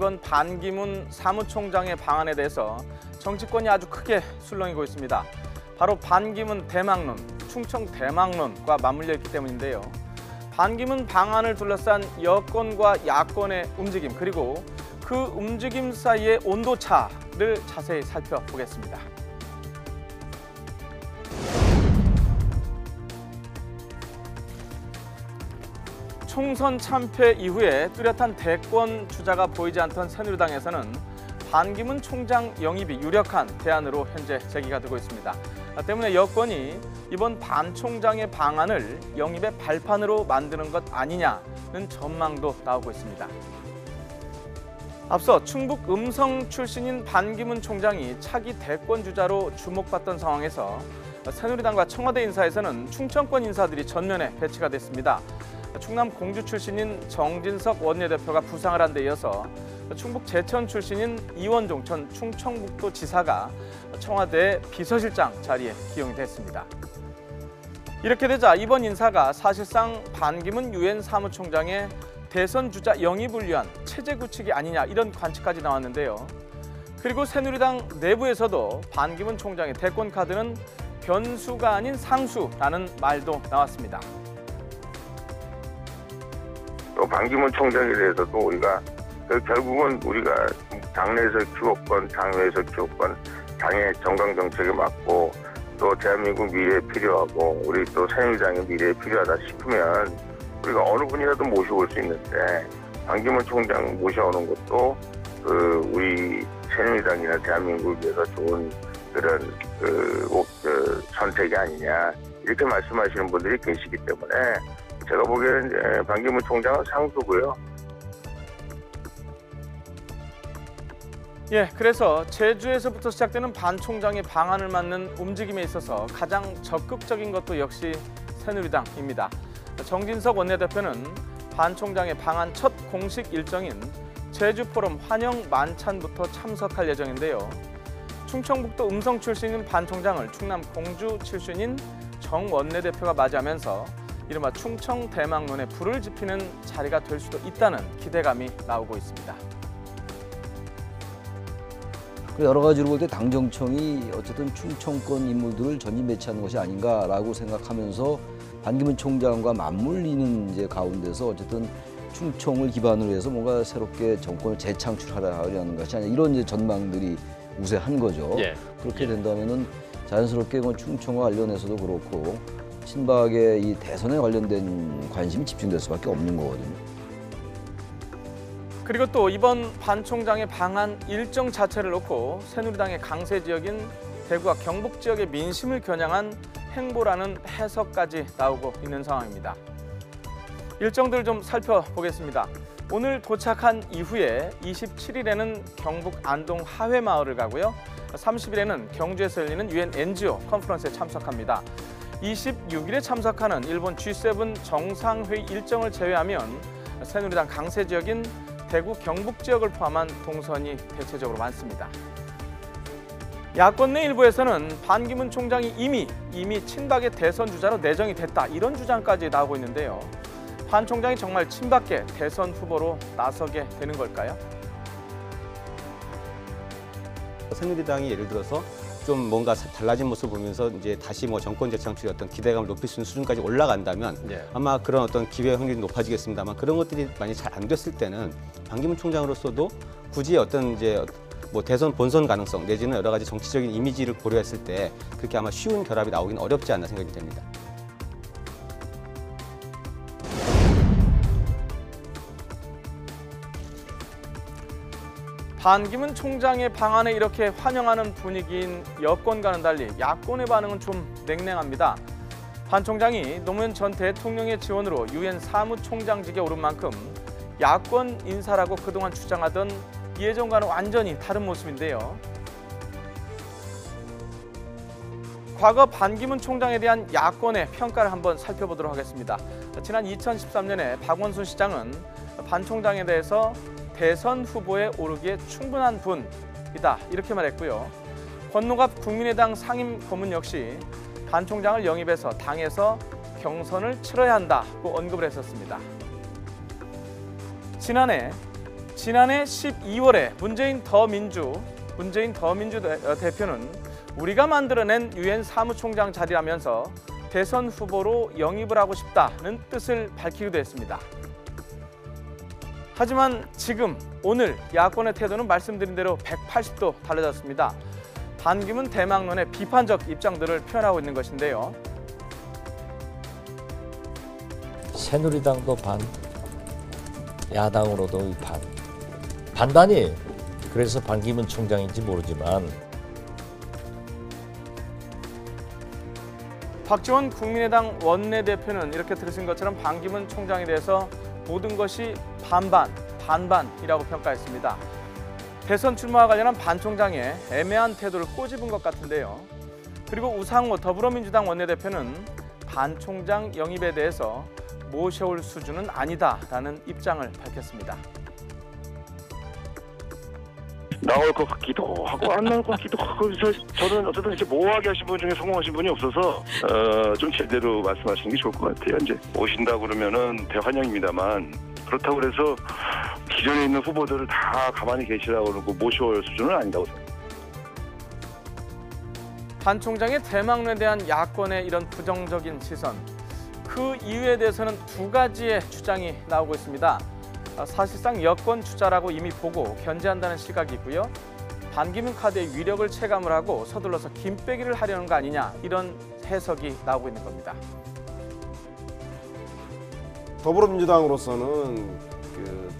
이번 반기문 사무총장의 방안에 대해서 정치권이 아주 크게 술렁이고 있습니다. 바로 반기문 대망론, 충청 대망론과 맞물려 있기 때문인데요. 반기문 방안을 둘러싼 여권과 야권의 움직임, 그리고 그 움직임 사이의 온도차를 자세히 살펴보겠습니다. 총선 참패 이후에 뚜렷한 대권 주자가 보이지 않던 새누리당에서는 반기문 총장 영입이 유력한 대안으로 현재 제기가 되고 있습니다. 때문에 여권이 이번 반 총장의 방안을 영입의 발판으로 만드는 것 아니냐는 전망도 나오고 있습니다. 앞서 충북 음성 출신인 반기문 총장이 차기 대권 주자로 주목받던 상황에서 새누리당과 청와대 인사에서는 충청권 인사들이 전면에 배치가 됐습니다. 충남 공주 출신인 정진석 원내대표가 부상을 한 데 이어서 충북 제천 출신인 이원종 전 충청북도 지사가 청와대 비서실장 자리에 기용이 됐습니다. 이렇게 되자 이번 인사가 사실상 반기문 유엔 사무총장의 대선 주자 영입을 위한 체제 구축이 아니냐, 이런 관측까지 나왔는데요. 그리고 새누리당 내부에서도 반기문 총장의 대권 카드는 변수가 아닌 상수라는 말도 나왔습니다. 또 반기문 총장에 대해서도 우리가 결국은 우리가 당내에서 키웠건 당외에서 키웠건 당의 정강 정책에 맞고 또 대한민국 미래에 필요하고 우리 또 새누리당의 미래에 필요하다 싶으면 우리가 어느 분이라도 모셔올 수 있는데 반기문 총장 모셔오는 것도 우리 새누리당이나 대한민국을 위해서 좋은 그런 선택이 아니냐, 이렇게 말씀하시는 분들이 계시기 때문에 제가 보기에는 이제 반기문 총장은 상수고요. 그래서 제주에서부터 시작되는 반 총장의 방안을 맞는 움직임에 있어서 가장 적극적인 것도 역시 새누리당입니다. 정진석 원내대표는 반 총장의 방안 첫 공식 일정인 제주 포럼 환영 만찬부터 참석할 예정인데요. 충청북도 음성 출신인 반 총장을 충남 공주 출신인 정 원내대표가 맞이하면서 이른바 충청 대망론에 불을 지피는 자리가 될 수도 있다는 기대감이 나오고 있습니다. 여러 가지로 볼 때 당정청이 어쨌든 충청권 인물들을 전진 배치하는 것이 아닌가라고 생각하면서 반기문 총장과 맞물리는 이제 가운데서 어쨌든 충청을 기반으로 해서 뭔가 새롭게 정권을 재창출하려는 것이 아니라 이런 이제 전망들이 우세한 거죠. 그렇게 된다면은 자연스럽게 충청과 관련해서도 그렇고 친박의 이 대선에 관련된 관심이 집중될 수밖에 없는 거거든요. 그리고 또 이번 반 총장의 방안 일정 자체를 놓고 새누리당의 강세 지역인 대구와 경북 지역의 민심을 겨냥한 행보라는 해석까지 나오고 있는 상황입니다. 일정들 좀 살펴보겠습니다. 오늘 도착한 이후에 27일에는 경북 안동 하회마을을 가고요. 30일에는 경주에서 열리는 UN NGO 컨퍼런스에 참석합니다. 26일에 참석하는 일본 G7 정상회의 일정을 제외하면 새누리당 강세 지역인 대구, 경북 지역을 포함한 동선이 대체적으로 많습니다. 야권 내 일부에서는 반기문 총장이 이미 친박의 대선 주자로 내정이 됐다, 이런 주장까지 나오고 있는데요. 반 총장이 정말 친박계 대선 후보로 나서게 되는 걸까요? 새누리당이 예를 들어서 좀 뭔가 달라진 모습을 보면서 이제 다시 정권 재창출의 어떤 기대감을 높일 수 있는 수준까지 올라간다면 아마 그런 어떤 기회 확률이 높아지겠습니다만, 그런 것들이 만약 잘 안 됐을 때는 반기문 총장으로서도 굳이 어떤 이제 대선 본선 가능성 내지는 여러 가지 정치적인 이미지를 고려했을 때 그렇게 아마 쉬운 결합이 나오기는 어렵지 않나 생각이 됩니다. 반기문 총장의 방안에 이렇게 환영하는 분위기인 여권과는 달리 야권의 반응은 좀 냉랭합니다. 반 총장이 노무현 전 대통령의 지원으로 유엔 사무총장직에 오른 만큼 야권 인사라고 그동안 주장하던 예전과는 완전히 다른 모습인데요. 과거 반기문 총장에 대한 야권의 평가를 한번 살펴보도록 하겠습니다. 지난 2013년에 박원순 시장은 반 총장에 대해서 대선 후보에 오르기에 충분한 분이다, 이렇게 말했고요. 권노갑 국민의당 상임 고문 역시 반 총장을 영입해서 당에서 경선을 치러야 한다고 언급을 했었습니다. 지난해 지난해 12월에 문재인 더민주 대표는 우리가 만들어낸 유엔 사무총장 자리라면서 대선 후보로 영입을 하고 싶다는 뜻을 밝히기도 했습니다. 하지만 지금 오늘 야권의 태도는 말씀드린 대로 180도 달라졌습니다. 반기문 대망론에 비판적 입장들을 표현하고 있는 것인데요. 새누리당도 반, 야당으로도 반. 반단이 그래서 반기문 총장인지 모르지만 박지원 국민의당 원내대표는 이렇게 들으신 것처럼 반기문 총장에 대해서 모든 것이 반반이라고 평가했습니다. 대선 출마와 관련한 반 총장의 애매한 태도를 꼬집은 것 같은데요. 그리고 우상호 더불어민주당 원내대표는 반 총장 영입에 대해서 모셔올 수준은 아니다라는 입장을 밝혔습니다. 나올 것 같기도 하고 안 나올 것 같기도 하고 그래서 저는 어쨌든 이제 모호하게 하신 분 중에 성공하신 분이 없어서 좀 제대로 말씀하시는 게 좋을 것 같아요. 이제 오신다 그러면은 대환영입니다만 그렇다고 그래서 기존에 있는 후보들을 다 가만히 계시라고 그러고 모셔올 수준은 아니다고 생각합니다. 반 총장의 대망론에 대한 야권의 이런 부정적인 시선, 그 이유에 대해서는 두 가지의 주장이 나오고 있습니다. 사실상 여권 주자라고 이미 보고 견제한다는 시각이 있고요. 반기문 카드의 위력을 체감을 하고 서둘러서 김빼기를 하려는 거 아니냐, 이런 해석이 나오고 있는 겁니다. 더불어민주당으로서는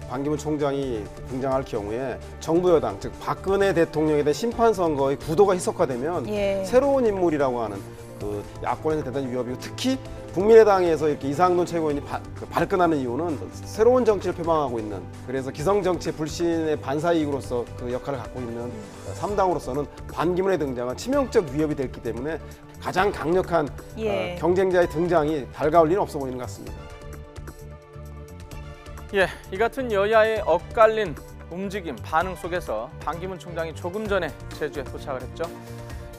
반기문 총장이 등장할 경우에 정부 여당, 즉 박근혜 발전에 대한 심판 선거의 구도가 희석화되면 새로운 인물이라고 하는 그 야권에서 대단히 위협이고, 특히 국민의당에서 이렇게 이상돈 최고위원이 발끈하는 이유는 새로운 정치를 표방하고 있는, 그래서 기성 정치의 불신의 반사이익으로서 그 역할을 갖고 있는 3당으로서는 반기문의 등장은 치명적 위협이 됐기 때문에 가장 강력한 경쟁자의 등장이 달가울 리는 없어 보이는 것 같습니다. 이 같은 여야의 엇갈린 움직임, 반응 속에서 반기문 총장이 조금 전에 제주에 도착을 했죠.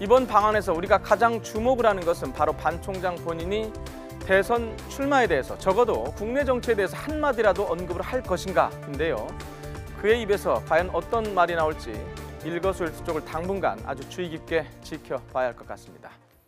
이번 방안에서 우리가 가장 주목을 하는 것은 바로 반 총장 본인이 대선 출마에 대해서, 적어도 국내 정치에 대해서 한마디라도 언급을 할 것인가인데요. 그의 입에서 과연 어떤 말이 나올지 일거수일투족을 당분간 아주 주의 깊게 지켜봐야 할 것 같습니다.